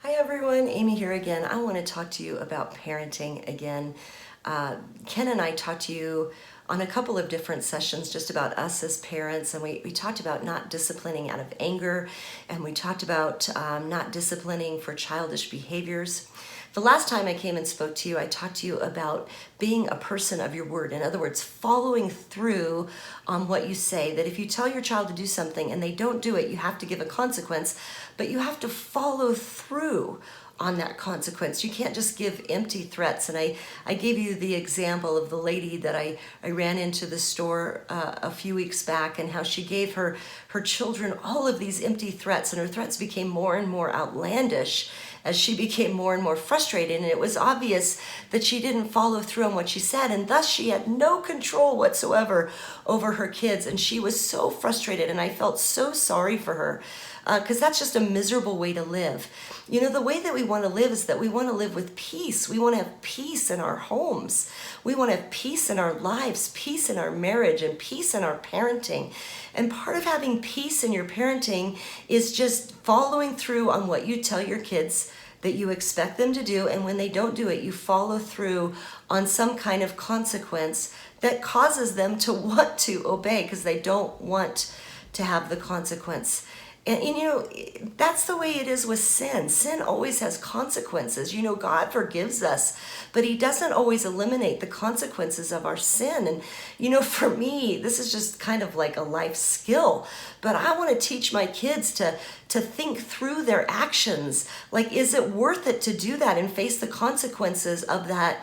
Hi everyone, Amy here again. I want to talk to you about parenting again. Ken and I talked to you on a couple of different sessions just about us as parents, and we talked about not disciplining out of anger, and we talked about not disciplining for childish behaviors. The last time I came and spoke to you, I talked to you about being a person of your word. In other words, following through on what you say, that if you tell your child to do something and they don't do it, you have to give a consequence, but you have to follow through on that consequence. You can't just give empty threats. And I gave you the example of the lady that I ran into the store a few weeks back, and how she gave her children all of these empty threats, and her threats became more and more outlandish as she became more and more frustrated. And it was obvious that she didn't follow through on what she said, and thus she had no control whatsoever over her kids. And she was so frustrated, and I felt so sorry for her, because that's just a miserable way to live. You know, the way that we want to live is that we want to live with peace. We want to have peace in our homes. We want to have peace in our lives, peace in our marriage, and peace in our parenting. And part of having peace in your parenting is just following through on what you tell your kids that you expect them to do, and when they don't do it, you follow through on some kind of consequence that causes them to want to obey because they don't want to have the consequence. And you know, that's the way it is with sin. Sin always has consequences. You know, God forgives us, but He doesn't always eliminate the consequences of our sin. And you know, for me, this is just kind of like a life skill. But I want to teach my kids to think through their actions. Like, is it worth it to do that and face the consequences of that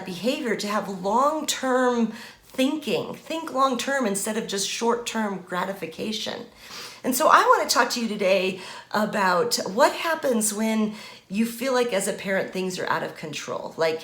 behavior? To have long-term thinking, think long-term instead of just short-term gratification. And so I want to talk to you today about what happens when you feel like as a parent things are out of control. Like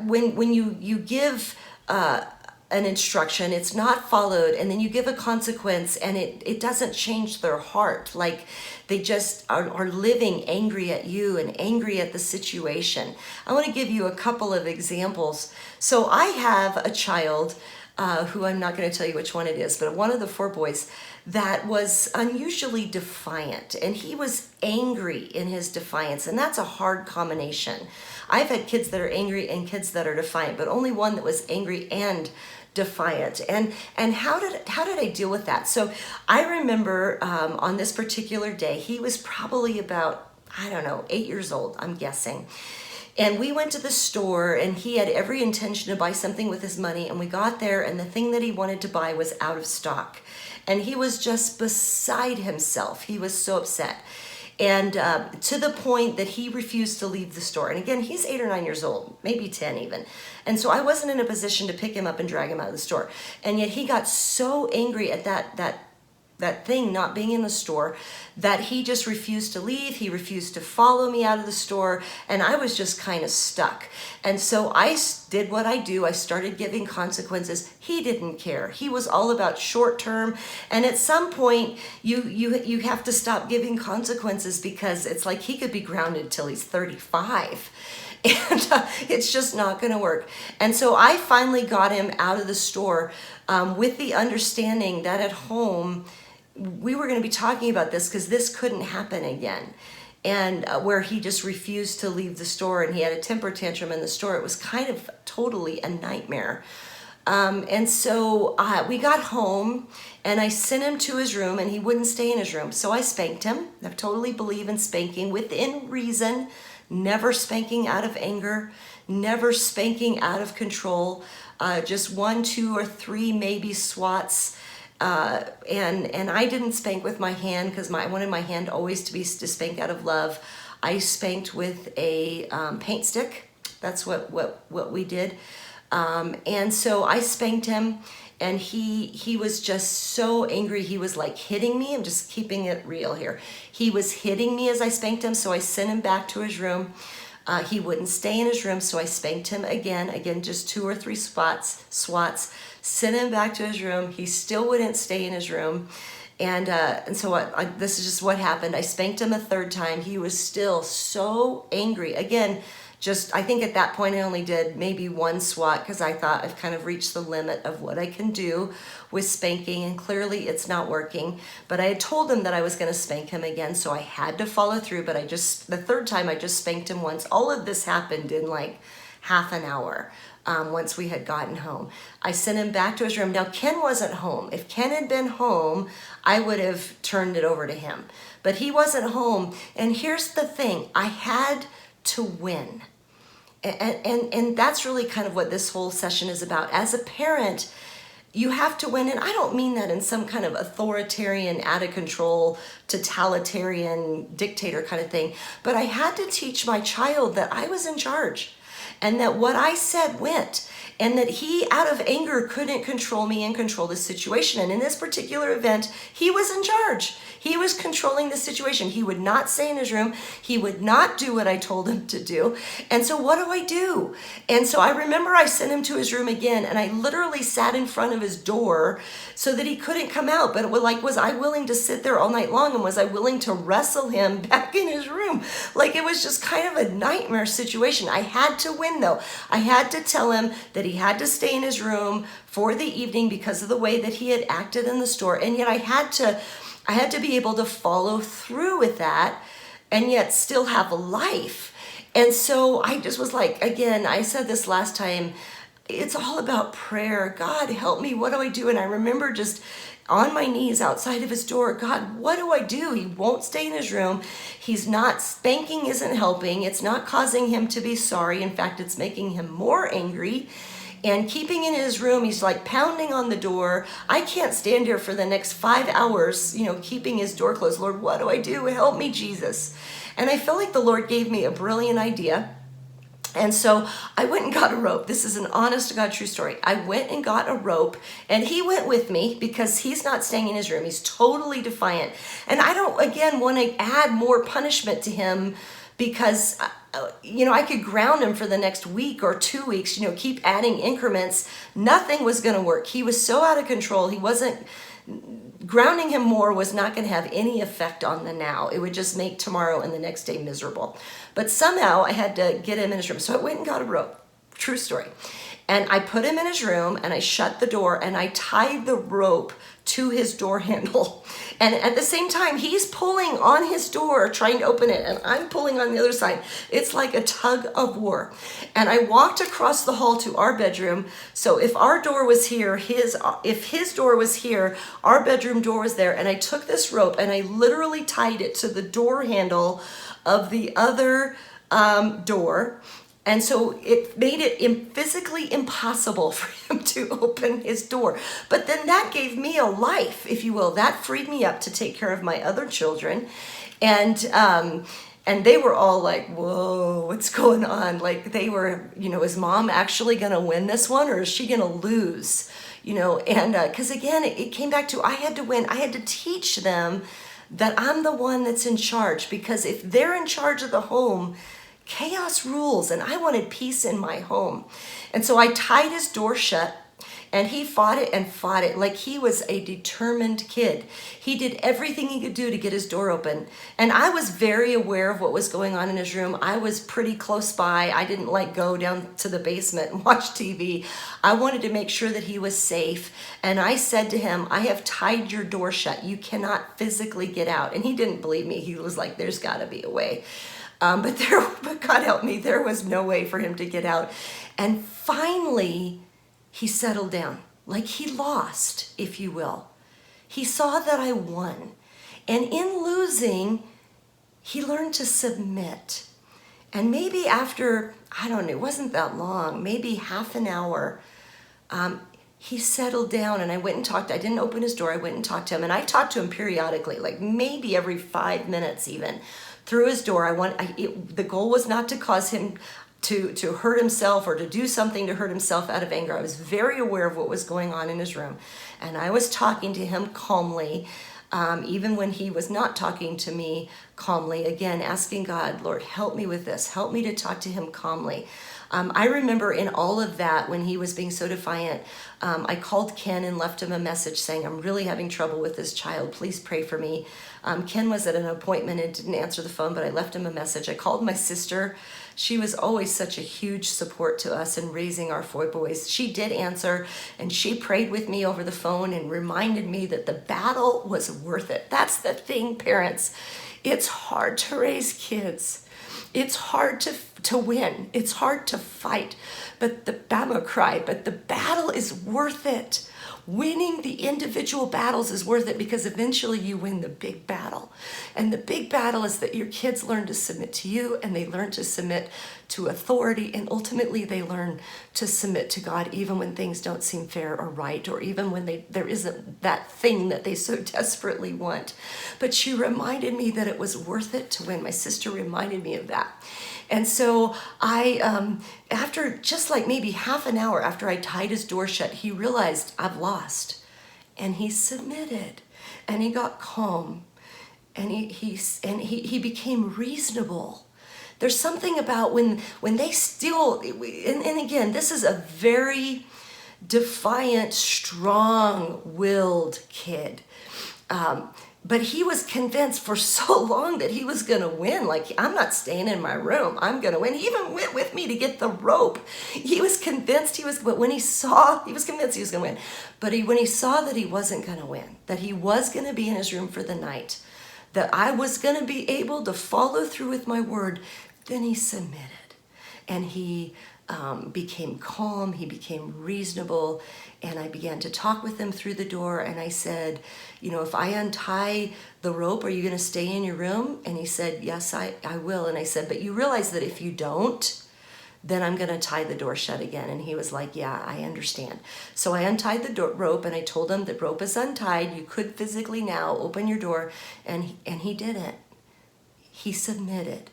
when you give an instruction, it's not followed, and then you give a consequence and it doesn't change their heart. Like they just are living angry at you and angry at the situation. I want to give you a couple of examples. So I have a child who I'm not going to tell you which one it is, but one of the four boys that was unusually defiant, and he was angry in his defiance, and that's a hard combination. I've had kids that are angry and kids that are defiant, but only one that was angry and defiant. And how did I deal with that? So I remember on this particular day, he was probably about, I don't know, 8 years old, I'm guessing. And we went to the store, and he had every intention to buy something with his money. And we got there, and the thing that he wanted to buy was out of stock. And he was just beside himself. He was so upset. And to the point that he refused to leave the store. And again, he's 8 or 9 years old, maybe 10 even. And so I wasn't in a position to pick him up and drag him out of the store. And yet he got so angry at that thing not being in the store that he just refused to leave. He refused to follow me out of the store, and I was just kind of stuck. And so I did what I do. I started giving consequences. He didn't care. He was all about short term, and at some point you have to stop giving consequences, because it's like he could be grounded till he's 35. And it's just not going to work. And so I finally got him out of the store with the understanding that at home we were going to be talking about this, because this couldn't happen again. And where he just refused to leave the store, and he had a temper tantrum in the store. It was kind of totally a nightmare. And so we got home, and I sent him to his room, and he wouldn't stay in his room. So I spanked him. I totally believe in spanking within reason, never spanking out of anger, never spanking out of control, just 1, 2, or 3 maybe swats. And I didn't spank with my hand, because I wanted my hand always to spank out of love. I spanked with a paint stick. That's what we did. And so I spanked him, and he was just so angry. He was like hitting me. I'm just keeping it real here. He was hitting me as I spanked him, so I sent him back to his room. He wouldn't stay in his room, so I spanked him again, just 2 or 3 swats, sent him back to his room. He still wouldn't stay in his room. And so this is just what happened. I spanked him a third time. He was still so angry. Again, just, I think at that point I only did maybe one swat because I thought I've kind of reached the limit of what I can do with spanking, and clearly it's not working. But I had told him that I was going to spank him again, so I had to follow through. But the third time I just spanked him once. All of this happened in like half an hour. Once we had gotten home, I sent him back to his room. Now, Ken wasn't home. If Ken had been home, I would have turned it over to him. But he wasn't home. And here's the thing. I had to win. And that's really kind of what this whole session is about. As a parent, you have to win. And I don't mean that in some kind of authoritarian, out of control, totalitarian dictator kind of thing. But I had to teach my child that I was in charge, and that what I said went, and that he, out of anger, couldn't control me and control the situation. And in this particular event, he was in charge. He was controlling the situation. He would not stay in his room. He would not do what I told him to do. And so what do I do? And so I remember I sent him to his room again, and I literally sat in front of his door so that he couldn't come out. But was I willing to sit there all night long? And was I willing to wrestle him back in his room? Like, it was just kind of a nightmare situation. I had to win, though. I had to tell him that he had to stay in his room for the evening because of the way that he had acted in the store. And yet I had to be able to follow through with that and yet still have a life. And so I just was like, again, I said this last time, it's all about prayer. God, help me. What do I do? And I remember just on my knees outside of his door, God, what do I do? He won't stay in his room. He's not, spanking isn't helping. It's not causing him to be sorry. In fact, it's making him more angry. And keeping in his room, he's like pounding on the door. I can't stand here for the next 5 hours, keeping his door closed. Lord, what do I do? Help me, Jesus. And I felt like the Lord gave me a brilliant idea. And so I went and got a rope. This is an honest to God true story. I went and got a rope, and he went with me because he's not staying in his room. He's totally defiant. And I don't, again, want to add more punishment to him because, I could ground him for the next week or 2 weeks, keep adding increments. Nothing was going to work. He was so out of control. Grounding him more was not going to have any effect on the now. It would just make tomorrow and the next day miserable. But somehow I had to get him in his room. So I went and got a rope. True story. And I put him in his room, and I shut the door, and I tied the rope to his door handle. And at the same time, he's pulling on his door, trying to open it, and I'm pulling on the other side. It's like a tug of war. And I walked across the hall to our bedroom. So if our door was here, if his door was here, our bedroom door was there. And I took this rope, and I literally tied it to the door handle of the other door. And so it made it physically impossible for him to open his door. But then that gave me a life, if you will. That freed me up to take care of my other children. And they were all like, whoa, what's going on? Like, they were, is mom actually going to win this one, or is she going to lose? And because again, it came back to, I had to win. I had to teach them that I'm the one that's in charge, because if they're in charge of the home, chaos rules, and I wanted peace in my home. And so I tied his door shut, and he fought it like he was a determined kid. He did everything he could do to get his door open. And I was very aware of what was going on in his room. I was pretty close by. I didn't go down to the basement and watch TV. I wanted to make sure that he was safe. And I said to him, I have tied your door shut. You cannot physically get out. And he didn't believe me. He was like, there's got to be a way. But God help me, there was no way for him to get out. And finally, he settled down, like he lost, if you will. He saw that I won. And in losing, he learned to submit. And maybe after, I don't know, it wasn't that long, maybe half an hour, he settled down, and I went and talked. I didn't open his door. I went and talked to him. And I talked to him periodically, like maybe every 5 minutes even. Through his door, the goal was not to cause him to hurt himself or to do something to hurt himself out of anger. I was very aware of what was going on in his room, and I was talking to him calmly, even when he was not talking to me calmly. Again, asking God, Lord, help me with this. Help me to talk to him calmly. I remember in all of that, when he was being so defiant, I called Ken and left him a message saying, I'm really having trouble with this child. Please pray for me. Ken was at an appointment and didn't answer the phone, but I left him a message. I called my sister. She was always such a huge support to us in raising our four boys. She did answer, and she prayed with me over the phone and reminded me that the battle was worth it. That's the thing, parents. It's hard to raise kids. It's hard to win. It's hard to fight. But the battle is worth it. Winning the individual battles is worth it because eventually you win the big battle. And the big battle is that your kids learn to submit to you, and they learn to submit to authority, and ultimately they learn to submit to God even when things don't seem fair or right, or even when there isn't that thing that they so desperately want. But she reminded me that it was worth it to win. My sister reminded me of that. And so after just like maybe half an hour after I tied his door shut, he realized I've lost, and he submitted, and he got calm, and he became reasonable. There's something about when they still, and again, this is a very defiant, strong-willed kid. But he was convinced for so long that he was going to win. Like, I'm not staying in my room. I'm going to win. He even went with me to get the rope. He was convinced but when he was convinced he was going to win. But when he saw that he wasn't going to win, that he was going to be in his room for the night, that I was going to be able to follow through with my word, then he submitted. And he became calm, he became reasonable, and I began to talk with him through the door, and I said, if I untie the rope, are you going to stay in your room? And he said, yes, I will. And I said, but you realize that if you don't, then I'm going to tie the door shut again. And he was like, yeah, I understand. So I untied the rope, and I told him the rope is untied. You could physically now open your door, and he didn't. He submitted.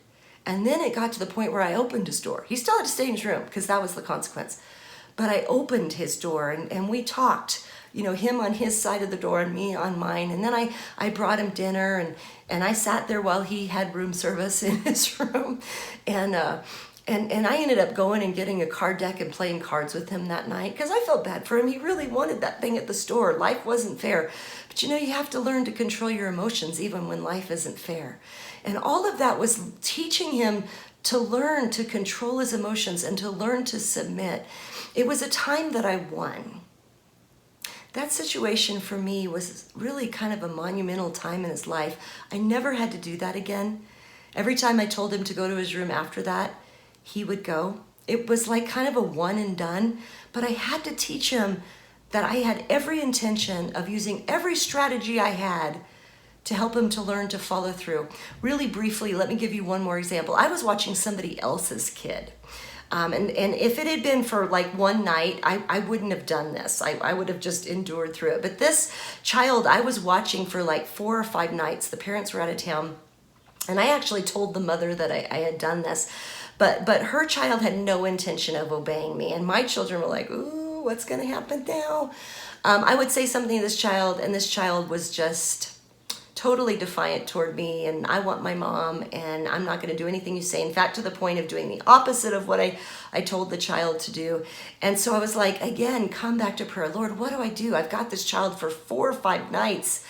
And then it got to the point where I opened his door. He still had to stay in his room because that was the consequence. But I opened his door, and we talked, him on his side of the door and me on mine. And then I brought him dinner, and I sat there while he had room service in his room. And I ended up going and getting a card deck and playing cards with him that night because I felt bad for him. He really wanted that thing at the store. Life wasn't fair. But you have to learn to control your emotions even when life isn't fair. And all of that was teaching him to learn to control his emotions and to learn to submit. It was a time that I won. That situation for me was really kind of a monumental time in his life. I never had to do that again. Every time I told him to go to his room after that, he would go. It was like kind of a one and done, but I had to teach him that I had every intention of using every strategy I had to help him to learn to follow through. Really briefly, let me give you one more example. I was watching somebody else's kid. And if it had been for like one night, I wouldn't have done this. I would have just endured through it. But this child I was watching for like 4 or 5 nights. The parents were out of town. And I actually told the mother that I had done this. But her child had no intention of obeying me. And my children were like, ooh, what's going to happen now? I would say something to this child, and this child was just totally defiant toward me, and I want my mom, and I'm not going to do anything you say. In fact, to the point of doing the opposite of what I told the child to do. And so I was like, again, come back to prayer. Lord, what do I do? I've got this child for 4 or 5 nights.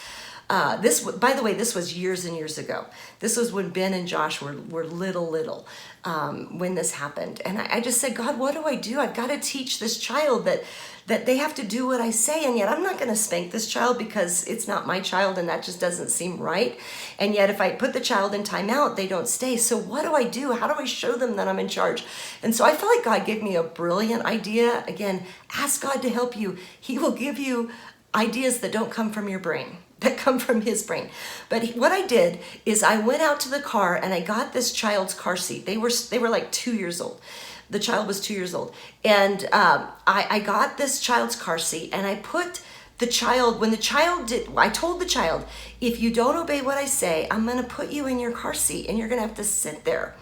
By the way, this was years and years ago. This was when Ben and Josh were little, when this happened. And I just said, God, what do I do? I've got to teach this child that they have to do what I say, and yet I'm not going to spank this child because it's not my child, and that just doesn't seem right. And yet if I put the child in timeout, they don't stay. So what do I do? How do I show them that I'm in charge? And so I felt like God gave me a brilliant idea. Again, ask God to help you. He will give you ideas that don't come from your brain, that come from his brain. But what I did is I went out to the car and I got this child's car seat. They were like 2 years old. The child was 2 years old. And I got this child's car seat, and I put the child, I told the child, if you don't obey what I say, I'm going to put you in your car seat and you're going to have to sit there.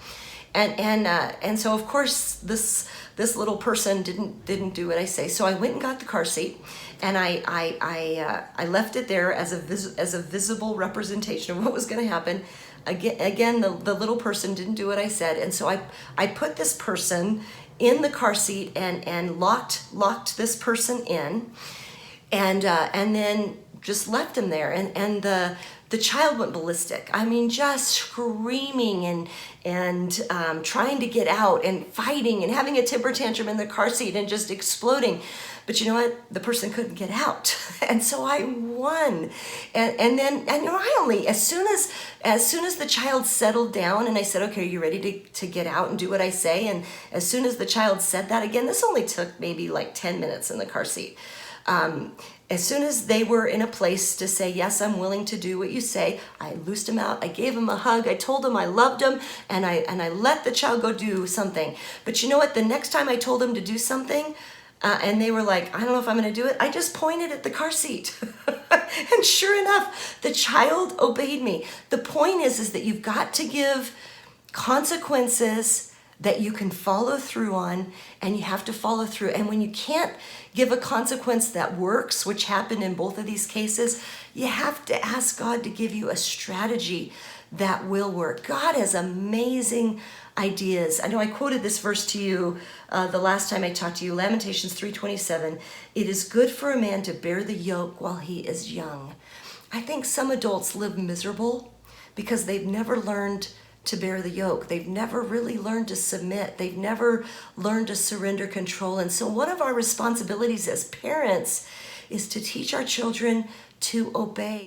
And so of course this little person didn't do what I say. So I went and got the car seat, and I left it there as a visible representation of what was going to happen. Again, the little person didn't do what I said, and so I put this person in the car seat and locked this person in, and then just left him there. And the child went ballistic. I mean, just screaming and trying to get out and fighting and having a temper tantrum in the car seat and just exploding. But you know what? The person couldn't get out, and so I won. And then I only as soon as the child settled down, and I said, okay, are you ready to get out and do what I say? And as soon as the child said that again, this only took maybe like 10 minutes in the car seat. As soon as they were in a place to say, yes, I'm willing to do what you say, I loosed him out, I gave him a hug, I told him I loved him, and I let the child go do something. But you know what? The next time I told him to do something, and they were like, I don't know if I'm going to do it, I just pointed at the car seat. And sure enough, the child obeyed me. The point is that you've got to give consequences that you can follow through on, and you have to follow through. And when you can't give a consequence that works, which happened in both of these cases, you have to ask God to give you a strategy that will work. God has amazing ideas. I know I quoted this verse to you the last time I talked to you, Lamentations 3:27. It is good for a man to bear the yoke while he is young. I think some adults live miserable because they've never learned to bear the yoke. They've never really learned to submit. They've never learned to surrender control. And so one of our responsibilities as parents is to teach our children to obey.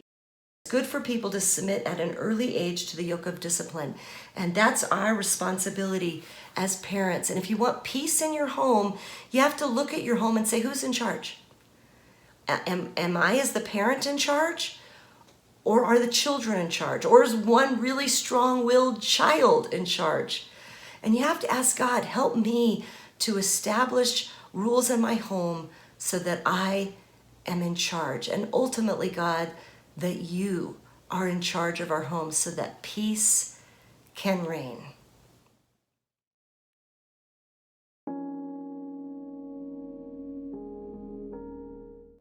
It's good for people to submit at an early age to the yoke of discipline. And that's our responsibility as parents. And if you want peace in your home, you have to look at your home and say, who's in charge? Am I as the parent in charge? Or are the children in charge? Or is one really strong-willed child in charge? And you have to ask God, help me to establish rules in my home so that I am in charge. And ultimately, God, that you are in charge of our homes so that peace can reign.